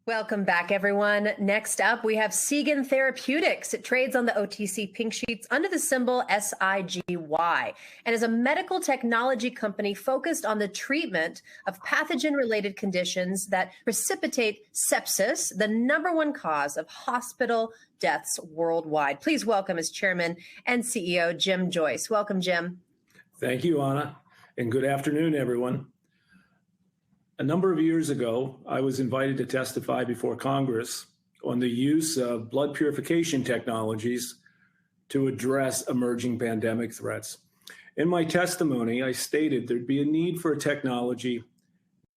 Welcome back, everyone. Next up, we have Sigyn Therapeutics. It trades on the OTC Pink sheets under the symbol SIGY and is a medical technology company focused on the treatment of pathogen-related conditions that precipitate sepsis, the #1 cause of hospital deaths worldwide. Please welcome as chairman and CEO, Jim Joyce. Welcome, Jim. Thank you, Anna, and good afternoon, everyone. A number of years ago, I was invited to testify before Congress on the use of blood purification technologies to address emerging pandemic threats. In my testimony, I stated there'd be a need for a technology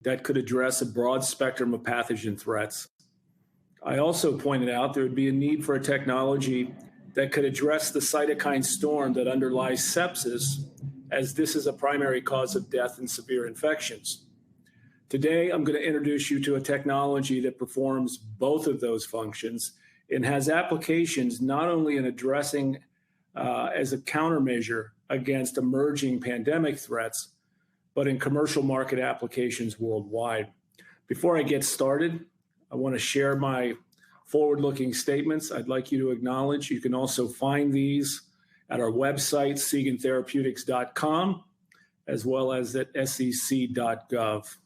that could address a broad spectrum of pathogen threats. I also pointed out there would be a need for a technology that could address the cytokine storm that underlies sepsis, as this is a primary cause of death in severe infections. Today, I'm going to introduce you to a technology that performs both of those functions and has applications not only in addressing as a countermeasure against emerging pandemic threats, but in commercial market applications worldwide. Before I get started, I want to share my forward-looking statements. I'd like you to acknowledge you can also find these at our website, sigyntherapeutics.com, as well as at sec.gov.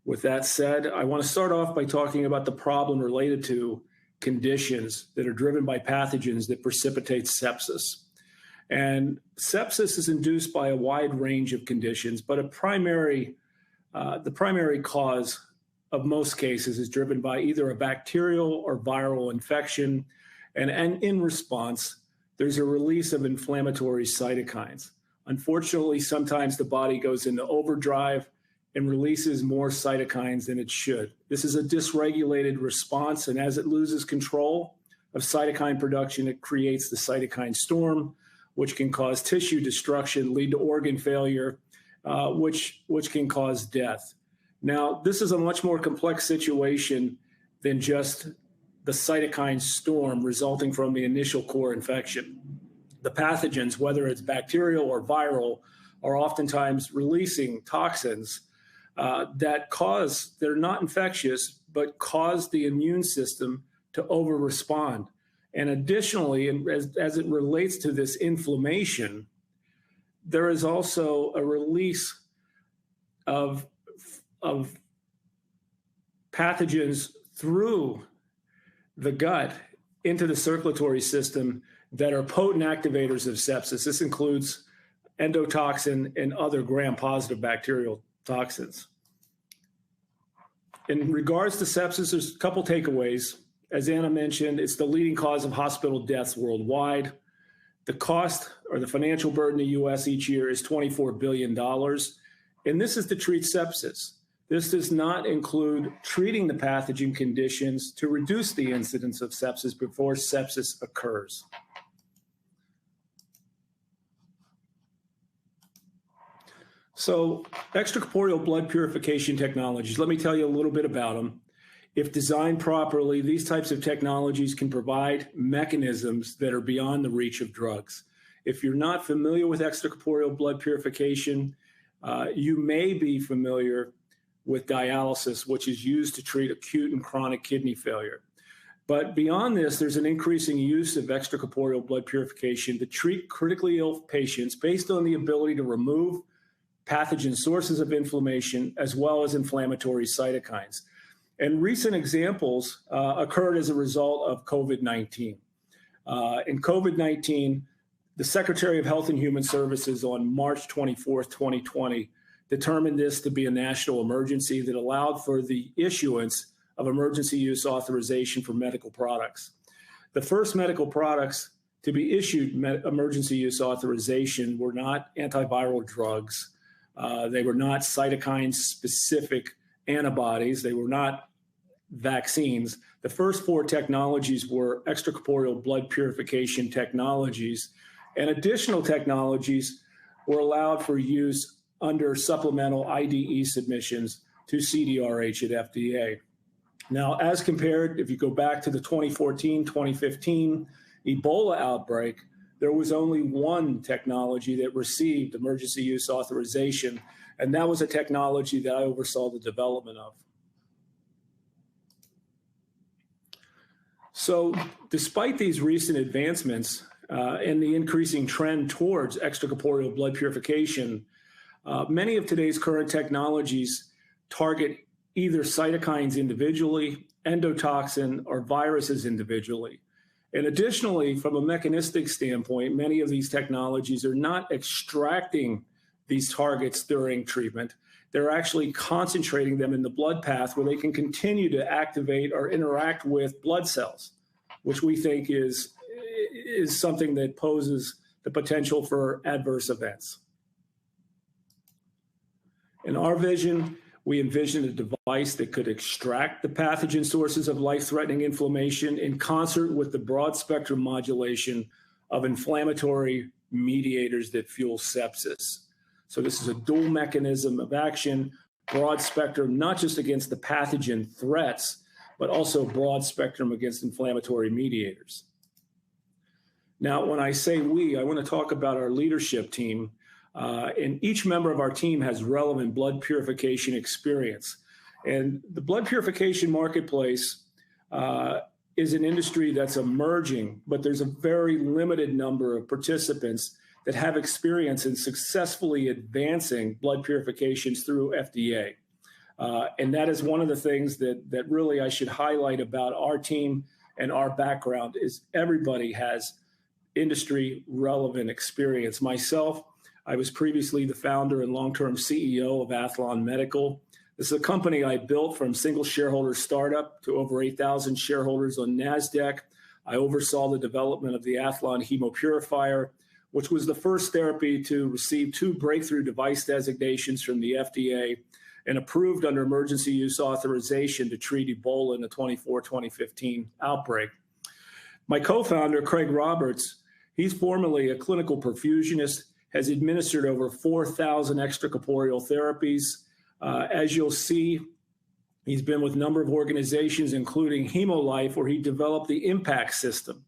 With that said, I want to start off by talking about the problem related to conditions that are driven by pathogens that precipitate sepsis. And sepsis is induced by a wide range of conditions, but the primary cause of most cases is driven by either a bacterial or viral infection. And in response, there's a release of inflammatory cytokines. Unfortunately, sometimes the body goes into overdrive and releases more cytokines than it should. This is a dysregulated response, and as it loses control of cytokine production, it creates the cytokine storm, which can cause tissue destruction, lead to organ failure, which can cause death. Now, this is a much more complex situation than just the cytokine storm resulting from the initial core infection. The pathogens, whether it's bacterial or viral, are oftentimes releasing toxins they're not infectious, but cause the immune system to over-respond. And additionally, as it relates to this inflammation, there is also a release of pathogens through the gut into the circulatory system that are potent activators of sepsis. This includes endotoxin and other gram-positive bacterial toxins. In regards to sepsis, there's a couple takeaways. As Anna mentioned, it's the leading cause of hospital deaths worldwide. The cost or the financial burden in the US each year is $24 billion. And this is to treat sepsis. This does not include treating the pathogen conditions to reduce the incidence of sepsis before sepsis occurs. So extracorporeal blood purification technologies, let me tell you a little bit about them. If designed properly, these types of technologies can provide mechanisms that are beyond the reach of drugs. If you're not familiar with extracorporeal blood purification, you may be familiar with dialysis, which is used to treat acute and chronic kidney failure. But beyond this, there's an increasing use of extracorporeal blood purification to treat critically ill patients based on the ability to remove pathogen sources of inflammation, as well as inflammatory cytokines. And recent examples occurred as a result of COVID-19. In COVID-19, the Secretary of Health and Human Services on March 24th, 2020, determined this to be a national emergency that allowed for the issuance of emergency use authorization for medical products. The first medical products to be issued emergency use authorization were not antiviral drugs. They were not cytokine-specific antibodies. They were not vaccines. The first 4 technologies were extracorporeal blood purification technologies, and additional technologies were allowed for use under supplemental IDE submissions to CDRH at FDA. Now, as compared, if you go back to the 2014-2015 Ebola outbreak, there was only one technology that received emergency use authorization, and that was a technology that I oversaw the development of. So despite these recent advancements and the increasing trend towards extracorporeal blood purification, many of today's current technologies target either cytokines individually, endotoxin, or viruses individually. And additionally, from a mechanistic standpoint, many of these technologies are not extracting these targets during treatment. They're actually concentrating them in the blood path where they can continue to activate or interact with blood cells, which we think is something that poses the potential for adverse events. In our vision, we envision a device that could extract the pathogen sources of life-threatening inflammation in concert with the broad-spectrum modulation of inflammatory mediators that fuel sepsis. So this is a dual mechanism of action, broad spectrum, not just against the pathogen threats, but also broad spectrum against inflammatory mediators. Now, when I say we, I want to talk about our leadership team. And each member of our team has relevant blood purification experience. And the blood purification marketplace is an industry that's emerging, but there's a very limited number of participants that have experience in successfully advancing blood purifications through FDA. And that is one of the things that really I should highlight about our team and our background is everybody has industry relevant experience. Myself, I was previously the founder and long-term CEO of Athlon Medical. This is a company I built from single shareholder startup to over 8,000 shareholders on NASDAQ. I oversaw the development of the Athlon Hemopurifier, which was the first therapy to receive 2 breakthrough device designations from the FDA and approved under emergency use authorization to treat Ebola in the 2015 outbreak. My co-founder, Craig Roberts, he's formerly a clinical perfusionist, has administered over 4,000 extracorporeal therapies. As you'll see, he's been with a number of organizations, including HemoLife, where he developed the Impact system,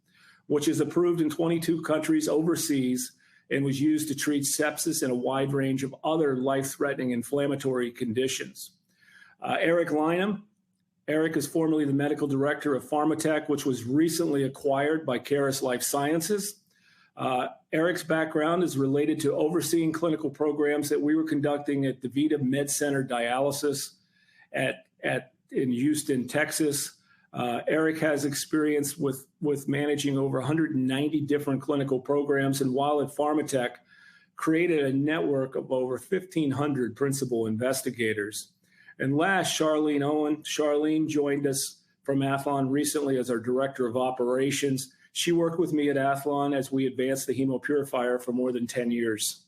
which is approved in 22 countries overseas and was used to treat sepsis and a wide range of other life-threatening inflammatory conditions. Eric Lynham. Eric is formerly the medical director of Pharmatech, which was recently acquired by Caris Life Sciences. Eric's background is related to overseeing clinical programs that we were conducting at DaVita Med Center Dialysis in Houston, Texas. Eric has experience with managing over 190 different clinical programs, and while at Pharmatech, created a network of over 1,500 principal investigators. And last, Charlene Owen. Charlene joined us from Athlon recently as our director of operations. She worked with me at Athlon as we advanced the Hemopurifier for more than 10 years.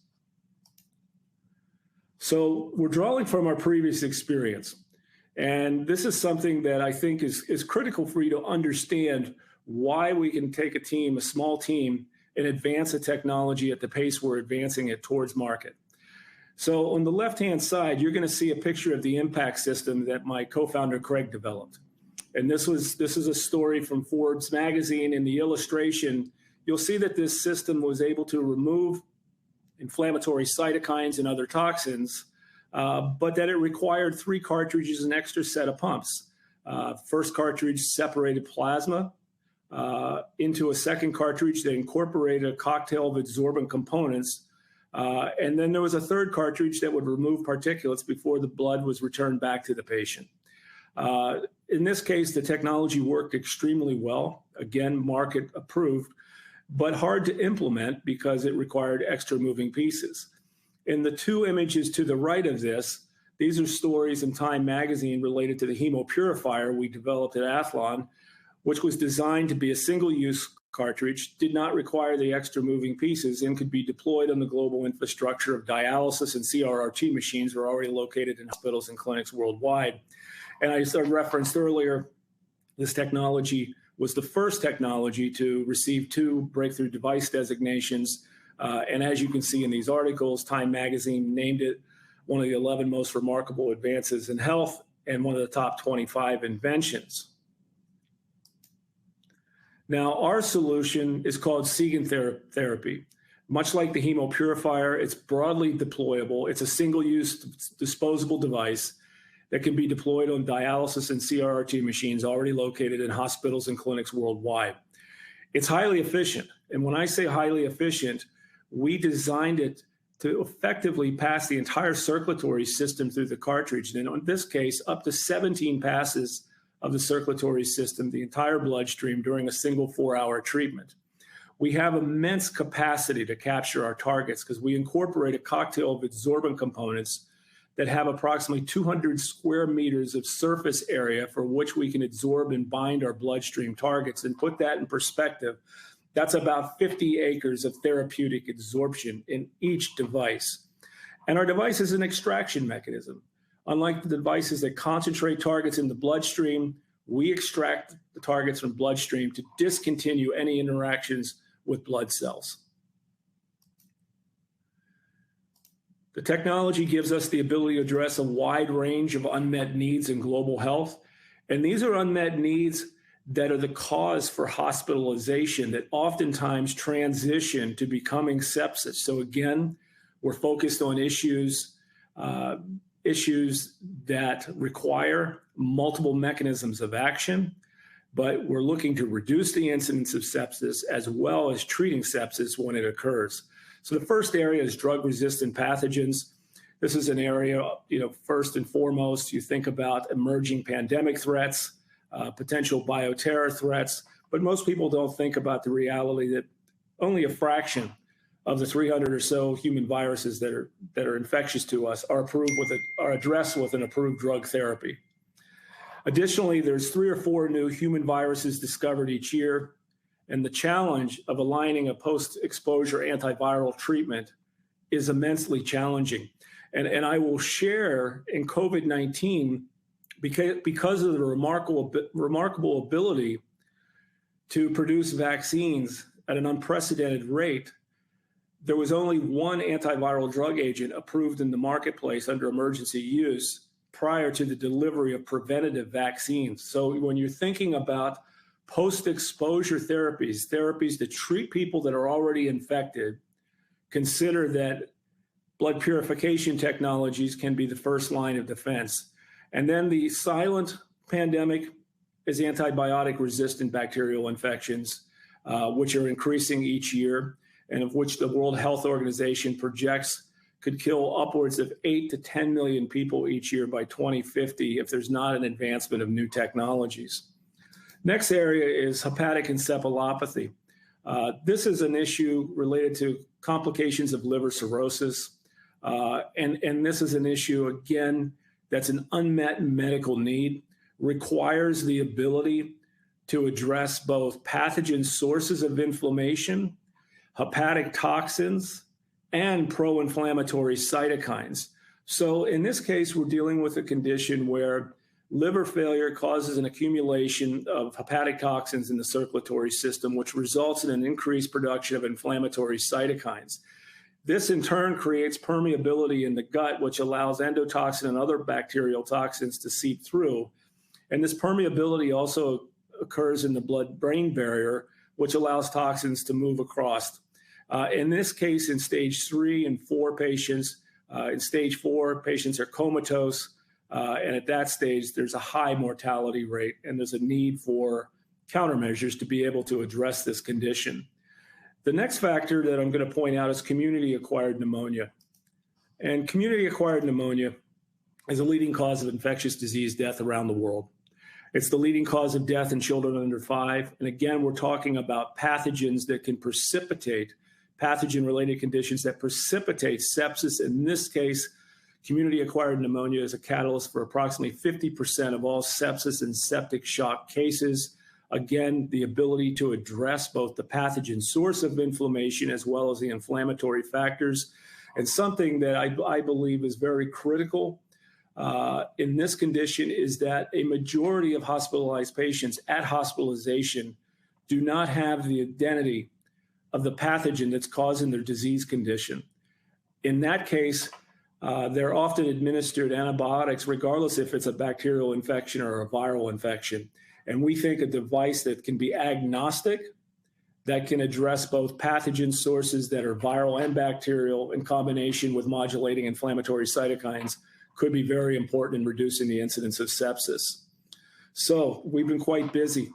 So we're drawing from our previous experience. And this is something that I think is critical for you to understand why we can take a small team, and advance a technology at the pace we're advancing it towards market. So on the left-hand side, you're going to see a picture of the Impact system that my co-founder Craig developed. And this is a story from Forbes magazine. In the illustration, you'll see that this system was able to remove inflammatory cytokines and other toxins, but that it required 3 cartridges and an extra set of pumps. First cartridge separated plasma into a second cartridge that incorporated a cocktail of adsorbent components. And then there was a third cartridge that would remove particulates before the blood was returned back to the patient. In this case, the technology worked extremely well. Again, market approved, but hard to implement because it required extra moving pieces. In the 2 images to the right of this, these are stories in Time magazine related to the Hemopurifier we developed at Athlon, which was designed to be a single-use cartridge, did not require the extra moving pieces, and could be deployed on the global infrastructure of dialysis and CRRT machines that are already located in hospitals and clinics worldwide. And I referenced earlier, this technology was the first technology to receive 2 breakthrough device designations. And as you can see in these articles, Time magazine named it one of the 11 most remarkable advances in health and one of the top 25 inventions. Now, our solution is called Sigyn Therapy. Much like the Hemopurifier, it's broadly deployable. It's a single-use disposable device. that can be deployed on dialysis and CRRT machines already located in hospitals and clinics worldwide. It's highly efficient. And when I say highly efficient, we designed it to effectively pass the entire circulatory system through the cartridge. And in this case, up to 17 passes of the circulatory system, the entire bloodstream during a single 4-hour treatment. We have immense capacity to capture our targets because we incorporate a cocktail of adsorbent components that have approximately 200 square meters of surface area for which we can absorb and bind our bloodstream targets. And put that in perspective, that's about 50 acres of therapeutic absorption in each device. And our device is an extraction mechanism. Unlike the devices that concentrate targets in the bloodstream, we extract the targets from bloodstream to discontinue any interactions with blood cells. The technology gives us the ability to address a wide range of unmet needs in global health. And these are unmet needs that are the cause for hospitalization that oftentimes transition to becoming sepsis. So again, we're focused on issues that require multiple mechanisms of action, but we're looking to reduce the incidence of sepsis as well as treating sepsis when it occurs. So the first area is drug-resistant pathogens. This is an area, first and foremost, you think about emerging pandemic threats, potential bioterror threats, but most people don't think about the reality that only a fraction of the 300 or so human viruses that are infectious to us are addressed with an approved drug therapy. Additionally, there's 3 or 4 new human viruses discovered each year, and the challenge of aligning a post-exposure antiviral treatment is immensely challenging. And I will share in COVID-19, because of the remarkable ability to produce vaccines at an unprecedented rate, there was only one antiviral drug agent approved in the marketplace under emergency use prior to the delivery of preventative vaccines. So when you're thinking about post-exposure therapies that treat people that are already infected, consider that blood purification technologies can be the first line of defense. And then the silent pandemic is antibiotic-resistant bacterial infections, which are increasing each year, and of which the World Health Organization projects could kill upwards of 8 to 10 million people each year by 2050 if there's not an advancement of new technologies. Next area is hepatic encephalopathy. This is an issue related to complications of liver cirrhosis. And this is an issue, again, that's an unmet medical need, requires the ability to address both pathogen sources of inflammation, hepatic toxins, and pro-inflammatory cytokines. So in this case, we're dealing with a condition where liver failure causes an accumulation of hepatic toxins in the circulatory system, which results in an increased production of inflammatory cytokines. This in turn creates permeability in the gut, which allows endotoxin and other bacterial toxins to seep through. And this permeability also occurs in the blood-brain barrier, which allows toxins to move across. In this case, in stage 3 and 4 patients, in stage 4, patients are comatose. And at that stage, there's a high mortality rate, and there's a need for countermeasures to be able to address this condition. The next factor that I'm going to point out is community-acquired pneumonia. And community-acquired pneumonia is a leading cause of infectious disease death around the world. It's the leading cause of death in children under 5. And again, we're talking about pathogens that can precipitate, pathogen-related conditions that precipitate sepsis. In this case, community-acquired pneumonia is a catalyst for approximately 50% of all sepsis and septic shock cases. Again, the ability to address both the pathogen source of inflammation as well as the inflammatory factors. And something that I believe is very critical in this condition is that a majority of hospitalized patients at hospitalization do not have the identity of the pathogen that's causing their disease condition. In that case, they're often administered antibiotics regardless if it's a bacterial infection or a viral infection. And we think a device that can be agnostic, that can address both pathogen sources that are viral and bacterial in combination with modulating inflammatory cytokines could be very important in reducing the incidence of sepsis. So we've been quite busy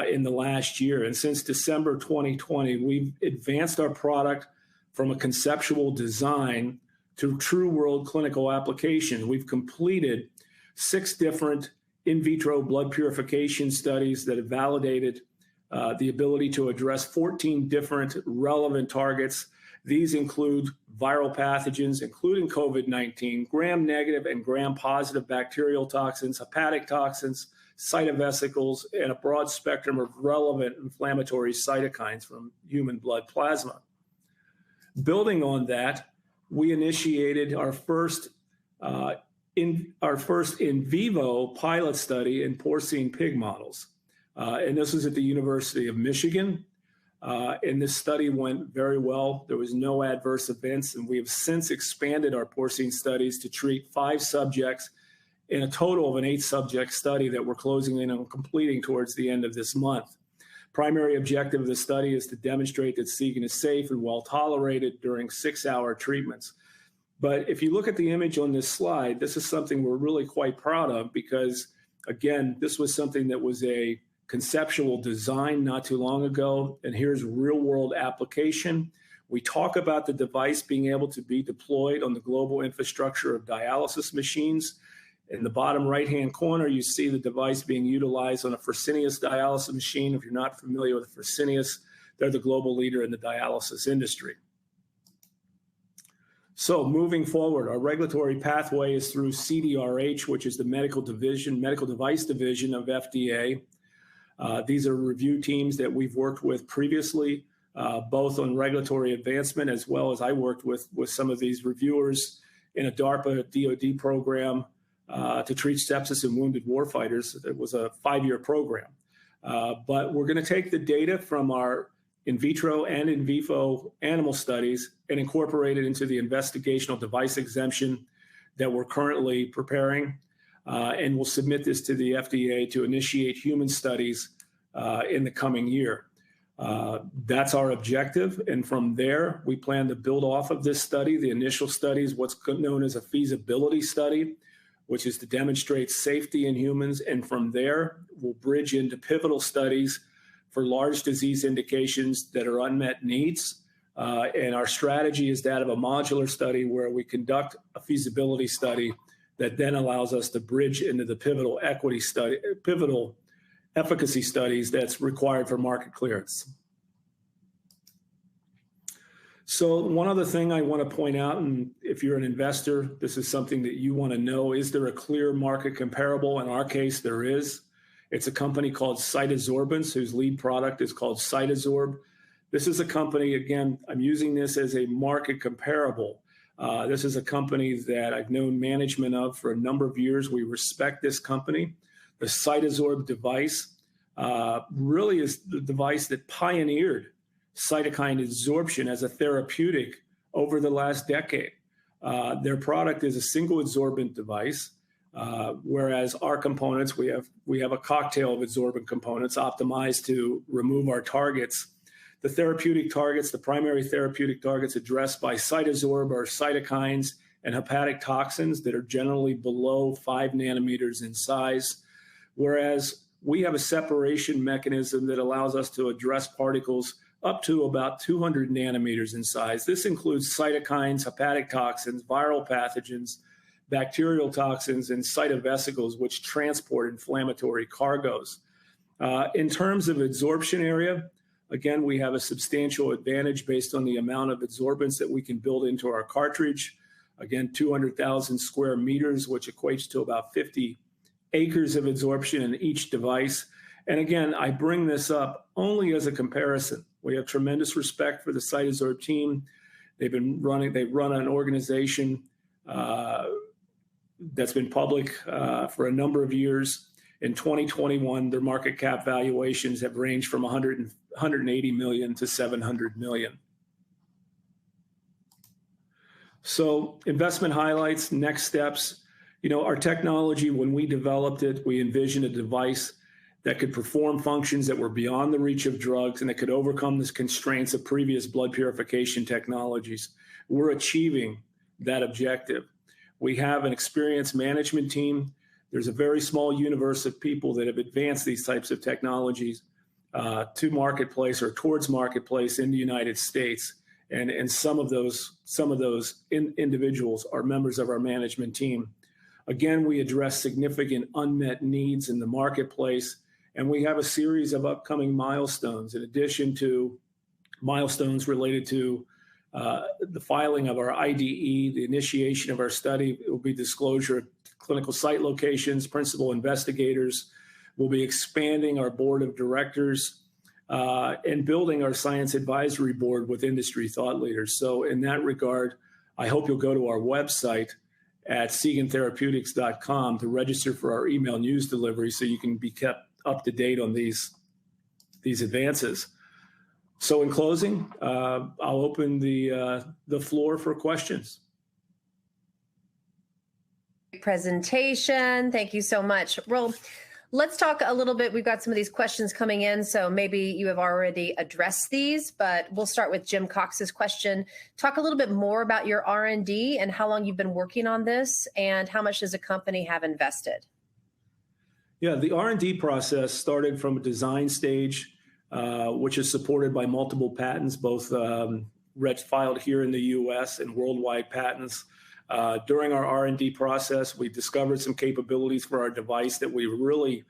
in the last year. And since December 2020, we've advanced our product from a conceptual design to true world clinical application. We've completed 6 different in vitro blood purification studies that have validated the ability to address 14 different relevant targets. These include viral pathogens, including COVID-19, gram-negative and gram-positive bacterial toxins, hepatic toxins, cytovesicles, and a broad spectrum of relevant inflammatory cytokines from human blood plasma. Building on that, we initiated our first in vivo pilot study in porcine pig models. And this was at the University of Michigan. And this study went very well. There was no adverse events, and we have since expanded our porcine studies to treat 5 subjects in a total of an 8-subject study that we're closing in on completing towards the end of this month. Primary objective of the study is to demonstrate that Sigyn is safe and well tolerated during 6-hour treatments. But if you look at the image on this slide, this is something we're really quite proud of because, again, this was something that was a conceptual design not too long ago, and here's real-world application. We talk about the device being able to be deployed on the global infrastructure of dialysis machines. In the bottom right-hand corner, you see the device being utilized on a Fresenius dialysis machine. If you're not familiar with Fresenius, they're the global leader in the dialysis industry. So moving forward, our regulatory pathway is through CDRH, which is the medical device division of FDA. These are review teams that we've worked with previously, both on regulatory advancement as well as I worked with some of these reviewers in a DARPA DoD program to treat sepsis in wounded warfighters. It was a 5-year program. But we're going to take the data from our in vitro and in vivo animal studies and incorporate it into the investigational device exemption that we're currently preparing. And we'll submit this to the FDA to initiate human studies in the coming year. That's our objective. And from there, we plan to build off of this study. The initial study is what's known as a feasibility study, which is to demonstrate safety in humans. And from there, we'll bridge into pivotal studies for large disease indications that are unmet needs. And our strategy is that of a modular study where we conduct a feasibility study that then allows us to bridge into the pivotal efficacy studies that's required for market clearance. So one other thing I want to point out, and if you're an investor, this is something that you want to know, is there a clear market comparable? In our case, there is. It's a company called Cytosorbents, whose lead product is called Cytosorb. This is a company, again, I'm using this as a market comparable. This is a company that I've known management of for a number of years. We respect this company. The Cytosorb device really is the device that pioneered cytokine absorption as a therapeutic over the last decade. Their product is a single adsorbent device, whereas our components, we have a cocktail of adsorbent components optimized to remove our targets. The therapeutic targets, the primary therapeutic targets addressed by Cytosorb are cytokines and hepatic toxins that are generally below 5 nanometers in size, whereas we have a separation mechanism that allows us to address particles up to about 200 nanometers in size. This includes cytokines, hepatic toxins, viral pathogens, bacterial toxins, and cytovesicles, which transport inflammatory cargoes. In terms of adsorption area, again, we have a substantial advantage based on the amount of adsorbents that we can build into our cartridge. Again, 200,000 square meters, which equates to about 50 acres of adsorption in each device. And again, I bring this up only as a comparison. We have tremendous respect for the Cytosorb team. They've run an organization that's been public for a number of years. In 2021, their market cap valuations have ranged from 180 million to 700 million. So investment highlights, next steps. You know, our technology, when we developed it, we envisioned a device that could perform functions that were beyond the reach of drugs and that could overcome the constraints of previous blood purification technologies. We're achieving that objective. We have an experienced management team. There's a very small universe of people that have advanced these types of technologies to marketplace or towards marketplace in the United States. And some of those individuals are members of our management team. Again, we address significant unmet needs in the marketplace, and we have a series of upcoming milestones in addition to milestones related to the filing of our IDE, the initiation of our study. It will be disclosure of clinical site locations, principal investigators. We'll be expanding our board of directors and building our science advisory board with industry thought leaders. So in that regard, I hope you'll go to our website at sigyntherapeutics.com to register for our email news delivery so you can be kept up to date on these advances. So in closing, I'll open the floor for questions. Presentation. Thank you so much. Well, let's talk a little bit. We've got some of these questions coming in, so maybe you have already addressed these, but we'll start with Jim Cox's question. Talk a little bit more about your R&D and how long you've been working on this, and how much does the company have invested? Yeah, the R&D process started from a design stage, which is supported by multiple patents, both filed here in the U.S. and worldwide patents. During our R&D process, we discovered some capabilities for our device that we really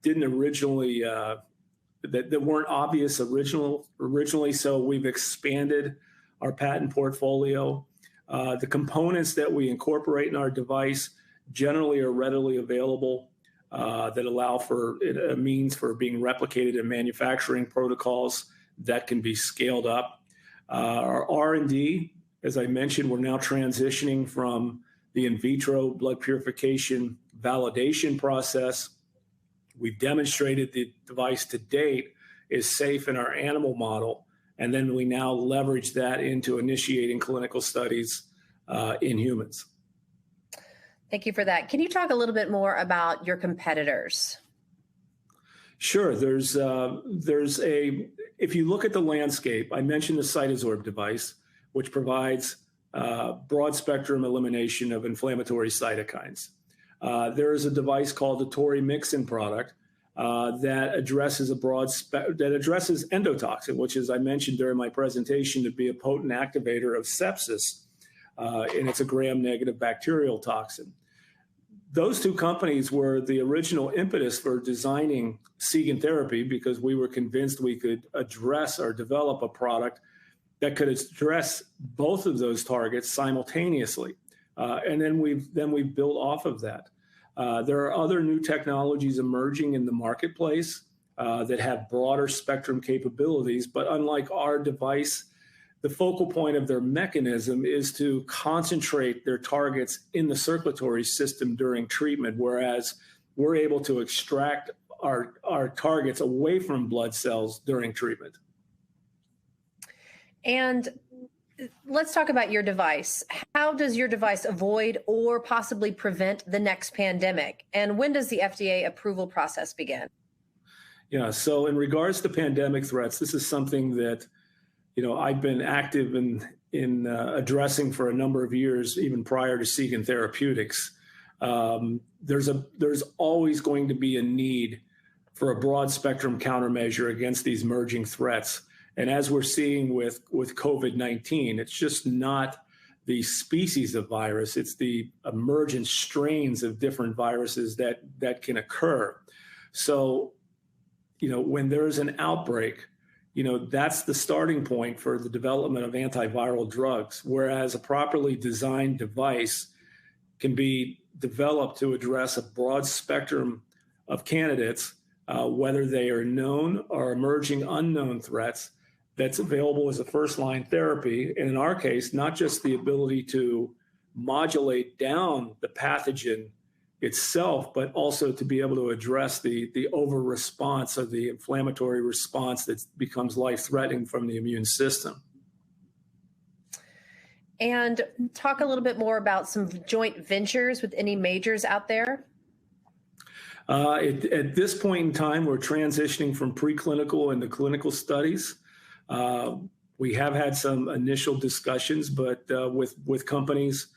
didn't originally, that weren't obvious originally. So we've expanded our patent portfolio. The components that we incorporate in our device generally are readily available, that allow for a means for being replicated in manufacturing protocols that can be scaled up. Our R&D, as I mentioned, we're now transitioning from the in vitro blood purification validation process. We've demonstrated the device to date is safe in our animal model, and then we now leverage that into initiating clinical studies in humans. Thank you for that. Can you talk a little bit more about your competitors? Sure. If you look at the landscape, I mentioned the CytoSorb device, which provides broad spectrum elimination of inflammatory cytokines. There is a device called the Tori Mixin product that addresses endotoxin, which, as I mentioned during my presentation, to be a potent activator of sepsis, and it's a gram-negative bacterial toxin. Those two companies were the original impetus for designing Sigyn Therapy, because we were convinced we could address or develop a product that could address both of those targets simultaneously. And then we've built off of that. There are other new technologies emerging in the marketplace that have broader spectrum capabilities, but unlike our device, the focal point of their mechanism is to concentrate their targets in the circulatory system during treatment, whereas we're able to extract our targets away from blood cells during treatment. And let's talk about your device. How does your device avoid or possibly prevent the next pandemic? And when does the FDA approval process begin? Yeah, so in regards to pandemic threats, this is something that I've been active in addressing for a number of years, even prior to Sigyn Therapeutics. There's always going to be a need for a broad spectrum countermeasure against these emerging threats. And as we're seeing with COVID-19, it's just not the species of virus, it's the emergent strains of different viruses that can occur. So, when there's an outbreak, that's the starting point for the development of antiviral drugs, whereas a properly designed device can be developed to address a broad spectrum of candidates, whether they are known or emerging unknown threats, that's available as a first-line therapy. And in our case, not just the ability to modulate down the pathogen itself, but also to be able to address the over-response of the inflammatory response that becomes life-threatening from the immune system. And talk a little bit more about some joint ventures with any majors out there. At this point in time, we're transitioning from preclinical into clinical studies. We have had some initial discussions, but with companies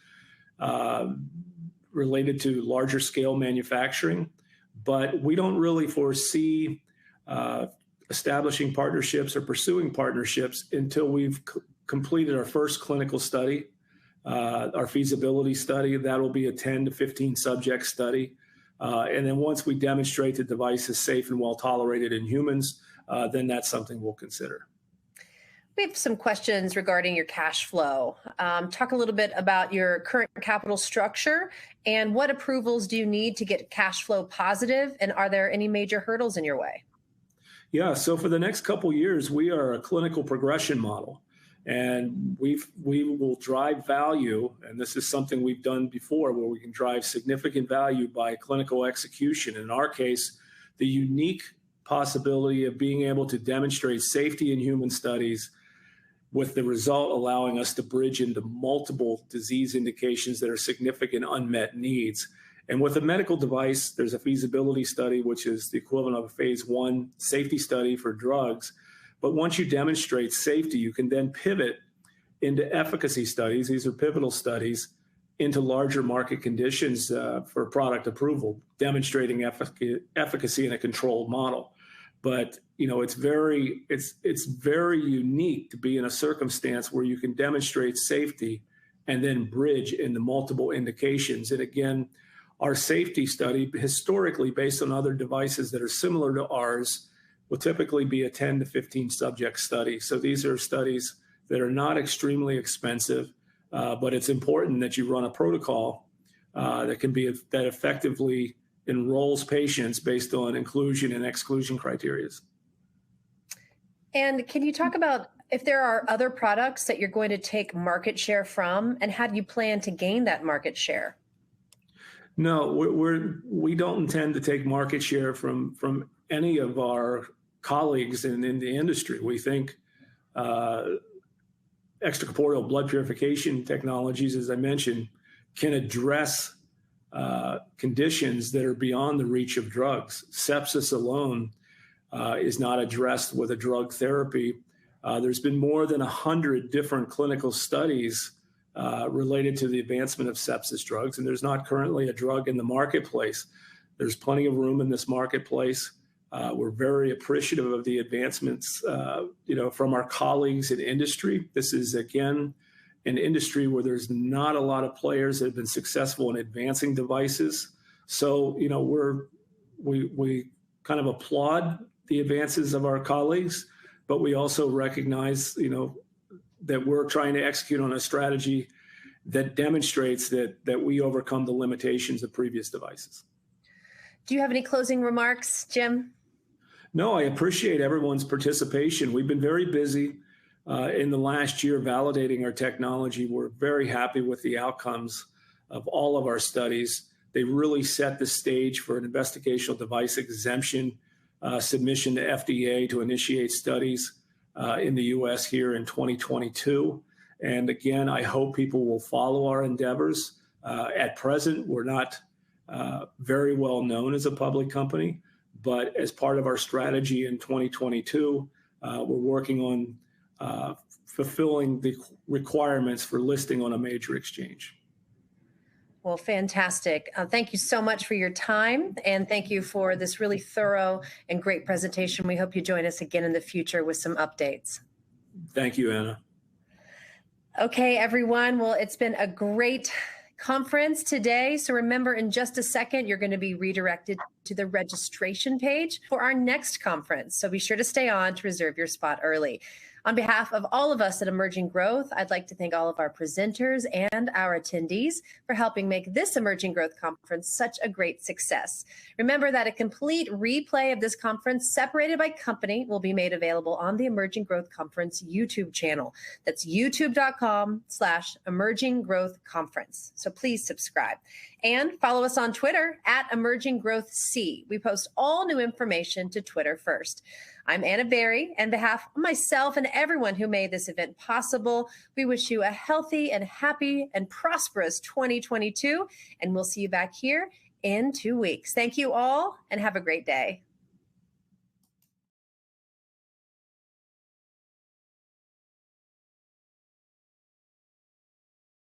related to larger scale manufacturing, but we don't really foresee establishing partnerships or pursuing partnerships until we've completed our first clinical study, our feasibility study. That'll be a 10 to 15 subject study. And then once we demonstrate the device is safe and well tolerated in humans, then that's something we'll consider. We have some questions regarding your cash flow. Talk a little bit about your current capital structure and what approvals do you need to get cash flow positive? And are there any major hurdles in your way? Yeah, so for the next couple of years, we are a clinical progression model, and we will drive value. And this is something we've done before where we can drive significant value by clinical execution. In our case, the unique possibility of being able to demonstrate safety in human studies with the result allowing us to bridge into multiple disease indications that are significant unmet needs. And with a medical device, there's a feasibility study, which is the equivalent of a phase 1 safety study for drugs. But once you demonstrate safety, you can then pivot into efficacy studies. These are pivotal studies into larger market conditions for product approval, demonstrating efficacy in a controlled model. But it's very unique to be in a circumstance where you can demonstrate safety and then bridge into multiple indications. And again, our safety study, historically based on other devices that are similar to ours, will typically be a 10 to 15 subject study. So these are studies that are not extremely expensive, but it's important that you run a protocol that effectively enrolls patients based on inclusion and exclusion criteria. And can you talk about if there are other products that you're going to take market share from, and how do you plan to gain that market share? No, we don't intend to take market share from any of our colleagues in the industry. We think extracorporeal blood purification technologies, as I mentioned, can address conditions that are beyond the reach of drugs. Sepsis alone is not addressed with a drug therapy. There's been more than 100 different clinical studies related to the advancement of sepsis drugs, and there's not currently a drug in the marketplace. There's plenty of room in this marketplace. We're very appreciative of the advancements, from our colleagues in industry. This is, again, an industry where there's not a lot of players that have been successful in advancing devices. So, we kind of applaud the advances of our colleagues, but we also recognize, that we're trying to execute on a strategy that demonstrates that we overcome the limitations of previous devices. Do you have any closing remarks, Jim? No, I appreciate everyone's participation. We've been very busy in the last year validating our technology. We're very happy with the outcomes of all of our studies. They really set the stage for an investigational device exemption submission to FDA to initiate studies in the US here in 2022. And again, I hope people will follow our endeavors. At present, we're not very well known as a public company, but as part of our strategy in 2022, we're working on fulfilling the requirements for listing on a major exchange. Well, fantastic. Thank you so much for your time, and thank you for this really thorough and great presentation. We hope you join us again in the future with some updates. Thank you, Anna. Okay, everyone. Well, it's been a great conference today. So remember, in just a second, you're going to be redirected to the registration page for our next conference. So be sure to stay on to reserve your spot early. On behalf of all of us at Emerging Growth, I'd like to thank all of our presenters and our attendees for helping make this Emerging Growth Conference such a great success. Remember that a complete replay of this conference, separated by company, will be made available on the Emerging Growth Conference YouTube channel. That's youtube.com/Emerging Growth Conference. So please subscribe. And follow us on Twitter at Emerging Growth C. We post all new information to Twitter first. I'm Anna Berry. On behalf of myself and everyone who made this event possible, we wish you a healthy and happy and prosperous 2022, and we'll see you back here in 2 weeks. Thank you all, and have a great day.